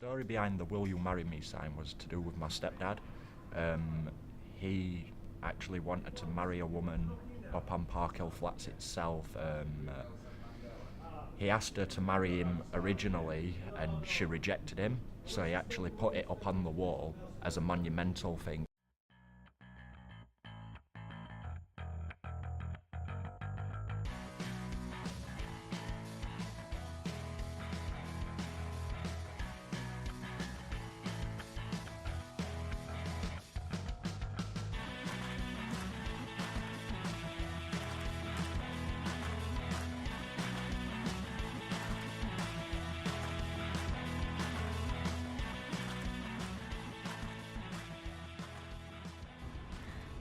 story behind the "Will you marry me" sign was to do with my stepdad. He actually wanted to marry a woman up on Park Hill Flats itself. He asked her to marry him originally and she rejected him, so he actually put it up on the wall as a monumental thing.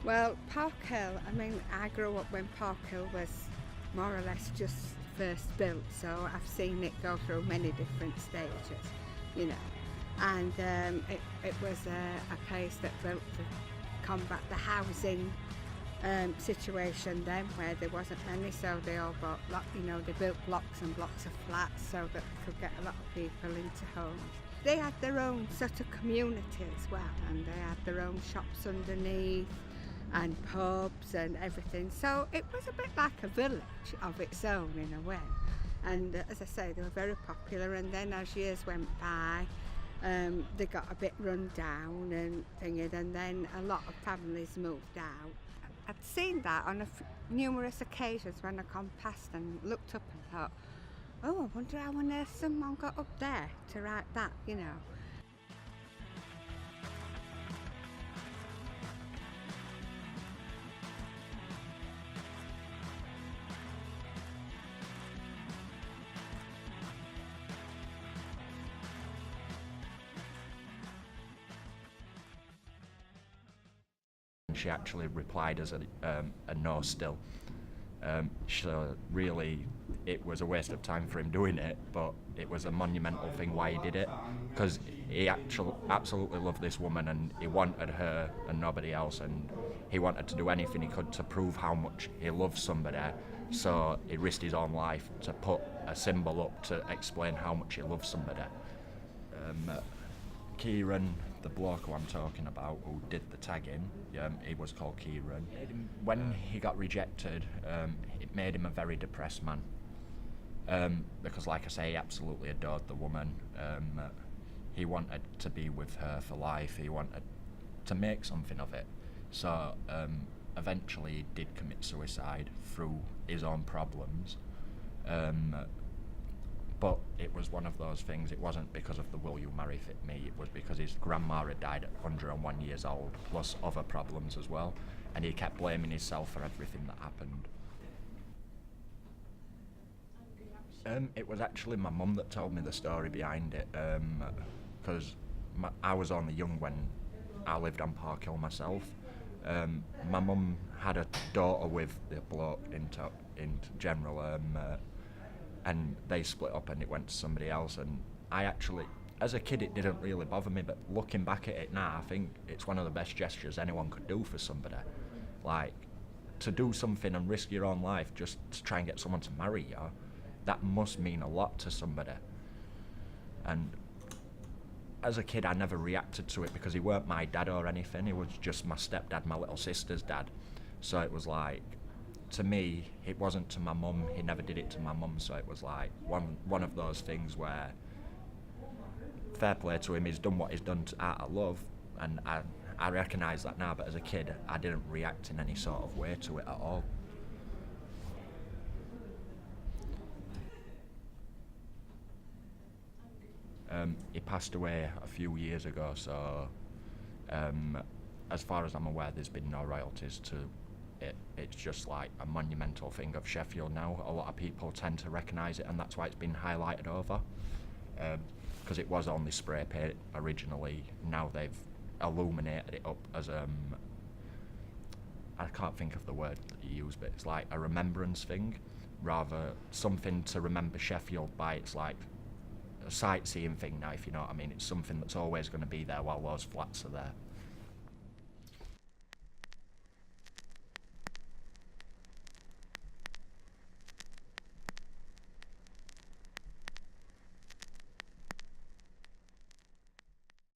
Well, Park Hill, I grew up when Park Hill was more or less just first built, so I've seen it go through many different stages, you know. And it was a place that built to combat the housing situation then, where there wasn't many, so they all bought, they built blocks and blocks of flats so that they could get a lot of people into homes. They had their own sort of community as well, and they had their own shops underneath and pubs and everything, so it was a bit like a village of its own in a way. And as I say, they were very popular, and then as years went by, they got a bit run down and thingy, and then a lot of families moved out. I'd seen that on numerous occasions when I come past and looked up and thought, oh, I wonder how on earth someone got up there to write that, you know. She actually replied as a no still. So really, it was a waste of time for him doing it, but it was a monumental thing why he did it, because he actually absolutely loved this woman and he wanted her and nobody else, and he wanted to do anything he could to prove how much he loved somebody, so he risked his own life to put a symbol up to explain how much he loved somebody. Kieran, the bloke who I'm talking about, who did the tagging, he was called Kieran. When he got rejected, it made him a very depressed man. Because, like I say, he absolutely adored the woman. He wanted to be with her for life. He wanted to make something of it. So eventually he did commit suicide through his own problems. But it was one of those things, it wasn't because of the "will you marry me," it was because his grandma had died at 101 years old, plus other problems as well, and he kept blaming himself for everything that happened. It was actually my mum that told me the story behind it, because I was only young when I lived on Park Hill myself. My mum had a daughter with the bloke in general, and they split up and it went to somebody else, and I actually, as a kid, it didn't really bother me, but looking back at it now, I think it's one of the best gestures anyone could do for somebody. Like, to do something and risk your own life just to try and get someone to marry you, that must mean a lot to somebody. And as a kid, I never reacted to it because he weren't my dad or anything, he was just my stepdad, my little sister's dad. So it was like, to me, it wasn't to my mum, he never did it to my mum, so it was like one of those things where, fair play to him, he's done what he's done out of love, and I recognise that now, but as a kid, I didn't react in any sort of way to it at all. He passed away a few years ago, so as far as I'm aware, there's been no royalties to it. It's just like a monumental thing of Sheffield now. A lot of people tend to recognise it, and that's why it's been highlighted over, because it was only spray paint originally. Now they've illuminated it up as I can't think of the word that you use, but it's like a remembrance thing, rather something to remember Sheffield by. It's like a sightseeing thing now, if you know what I mean. It's something that's always going to be there while those flats are there.